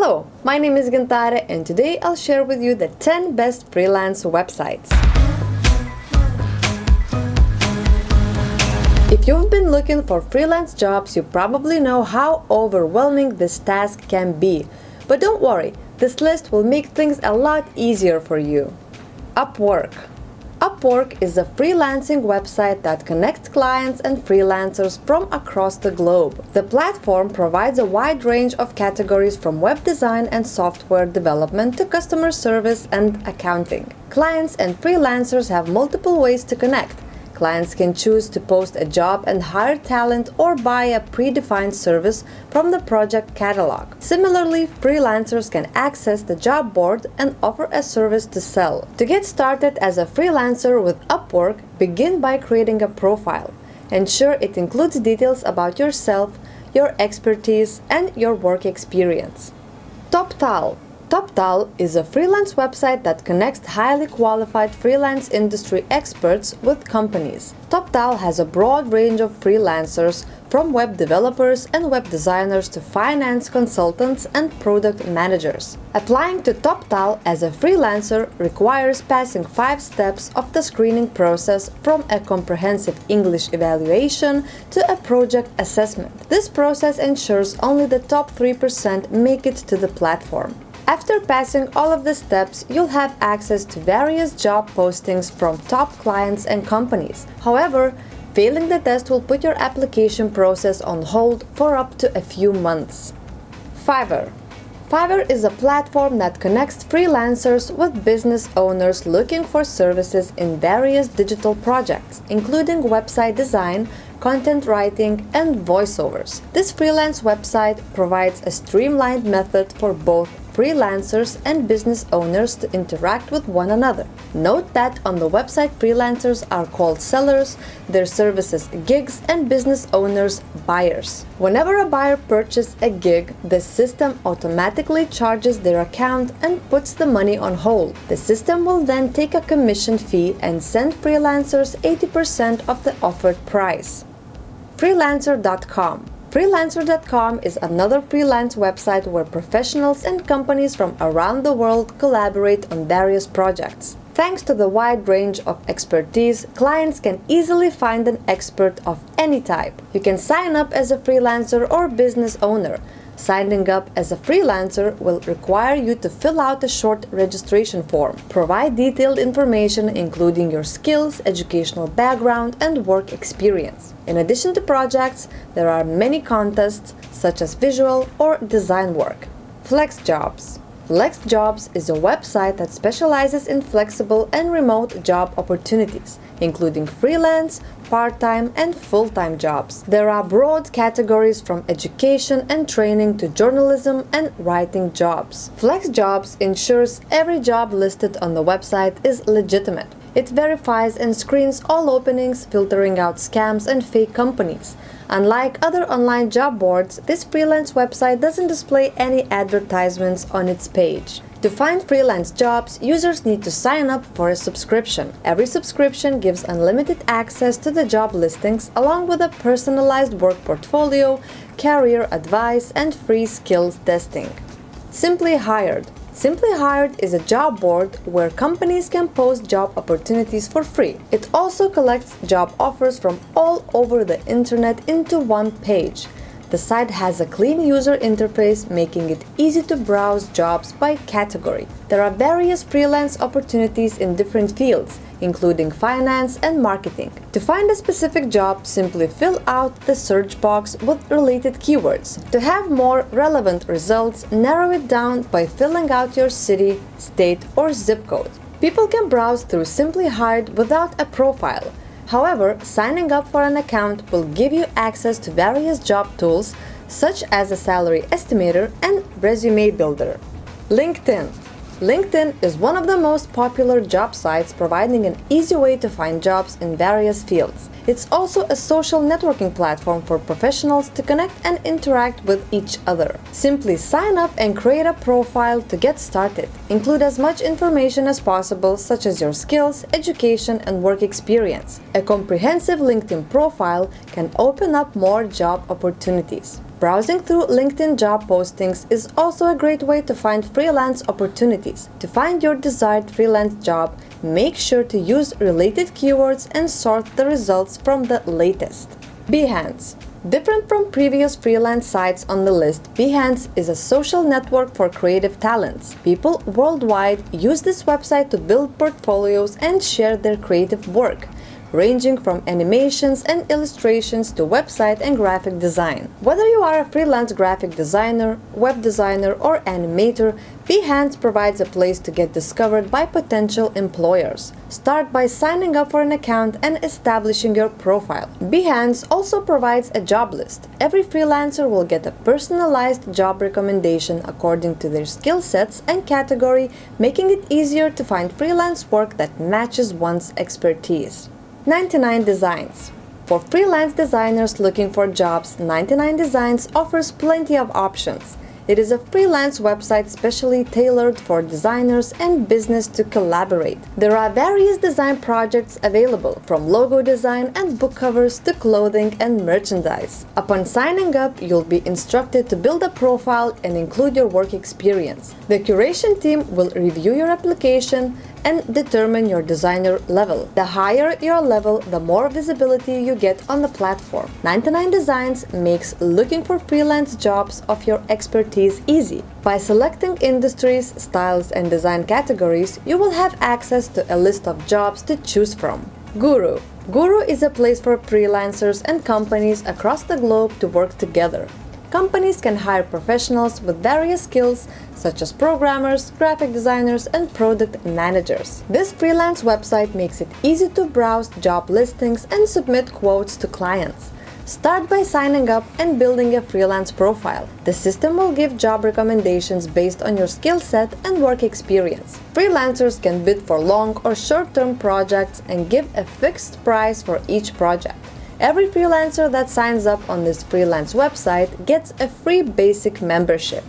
Hello, my name is Gintare and today I'll share with you the 10 best freelance websites. If you've been looking for freelance jobs, you probably know how overwhelming this task can be. But don't worry, this list will make things a lot easier for you. Upwork. Upwork is a freelancing website that connects clients and freelancers from across the globe. The platform provides a wide range of categories from web design and software development to customer service and accounting. Clients and freelancers have multiple ways to connect. Clients can choose to post a job and hire talent or buy a predefined service from the project catalog. Similarly, freelancers can access the job board and offer a service to sell. To get started as a freelancer with Upwork, begin by creating a profile. Ensure it includes details about yourself, your expertise, and your work experience. Toptal. Toptal is a freelance website that connects highly qualified freelance industry experts with companies. Toptal has a broad range of freelancers, from web developers and web designers to finance consultants and product managers. Applying to Toptal as a freelancer requires passing 5 steps of the screening process, from a comprehensive English evaluation to a project assessment. This process ensures only the top 3% make it to the platform. After passing all of the steps, you'll have access to various job postings from top clients and companies. However, failing the test will put your application process on hold for up to a few months. Fiverr. Fiverr is a platform that connects freelancers with business owners looking for services in various digital projects, including website design, content writing, and voiceovers. This freelance website provides a streamlined method for both freelancers and business owners to interact with one another. Note that on the website, freelancers are called sellers, their services gigs, and business owners buyers. Whenever a buyer purchases a gig, the system automatically charges their account and puts the money on hold. The system will then take a commission fee and send freelancers 80% of the offered price. Freelancer.com. Freelancer.com is another freelance website where professionals and companies from around the world collaborate on various projects. Thanks to the wide range of expertise, clients can easily find an expert of any type. You can sign up as a freelancer or business owner. Signing up as a freelancer will require you to fill out a short registration form. Provide detailed information including your skills, educational background, and work experience. In addition to projects, there are many contests such as visual or design work. Flexjobs. Flexjobs is a website that specializes in flexible and remote job opportunities, including freelance, part-time, and full-time jobs. There are broad categories from education and training to journalism and writing jobs. Flexjobs ensures every job listed on the website is legitimate. It verifies and screens all openings, filtering out scams and fake companies. Unlike other online job boards, this freelance website doesn't display any advertisements on its page. To find freelance jobs, users need to sign up for a subscription. Every subscription gives unlimited access to the job listings, along with a personalized work portfolio, career advice, and free skills testing. SimplyHired. SimplyHired is a job board where companies can post job opportunities for free. It also collects job offers from all over the internet into one page. The site has a clean user interface, making it easy to browse jobs by category. There are various freelance opportunities in different fields, including finance and marketing. To find a specific job, simply fill out the search box with related keywords. To have more relevant results, narrow it down by filling out your city, state, or zip code. People can browse through SimplyHired without a profile. However, signing up for an account will give you access to various job tools such as a salary estimator and resume builder. LinkedIn. LinkedIn is one of the most popular job sites, providing an easy way to find jobs in various fields. It's also a social networking platform for professionals to connect and interact with each other. Simply sign up and create a profile to get started. Include as much information as possible, such as your skills, education, and work experience. A comprehensive LinkedIn profile can open up more job opportunities. Browsing through LinkedIn job postings is also a great way to find freelance opportunities. To find your desired freelance job, make sure to use related keywords and sort the results from the latest. Behance. Different from previous freelance sites on the list, Behance is a social network for creative talents. People worldwide use this website to build portfolios and share their creative work, ranging from animations and illustrations to website and graphic design. Whether you are a freelance graphic designer, web designer, or animator, Behance provides a place to get discovered by potential employers. Start by signing up for an account and establishing your profile. Behance also provides a job list. Every freelancer will get a personalized job recommendation according to their skill sets and category, making it easier to find freelance work that matches one's expertise. 99 Designs. For freelance designers looking for jobs, 99 Designs offers plenty of options. It is a freelance website specially tailored for designers and business to collaborate. There are various design projects available, from logo design and book covers to clothing and merchandise. Upon signing up, you'll be instructed to build a profile and include your work experience. The curation team will review your application and determine your designer level. The higher your level, the more visibility you get on the platform. 99 Designs makes looking for freelance jobs of your expertise easy. By selecting industries, styles, and design categories, you will have access to a list of jobs to choose from. Guru. Guru is a place for freelancers and companies across the globe to work together. Companies can hire professionals with various skills such as programmers, graphic designers, and product managers. This freelance website makes it easy to browse job listings and submit quotes to clients. Start by signing up and building a freelance profile. The system will give job recommendations based on your skill set and work experience. Freelancers can bid for long or short-term projects and give a fixed price for each project. Every freelancer that signs up on this freelance website gets a free basic membership.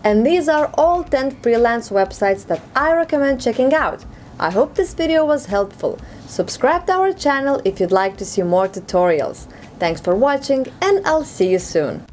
And these are all 10 freelance websites that I recommend checking out. I hope this video was helpful. Subscribe to our channel if you'd like to see more tutorials. Thanks for watching, and I'll see you soon.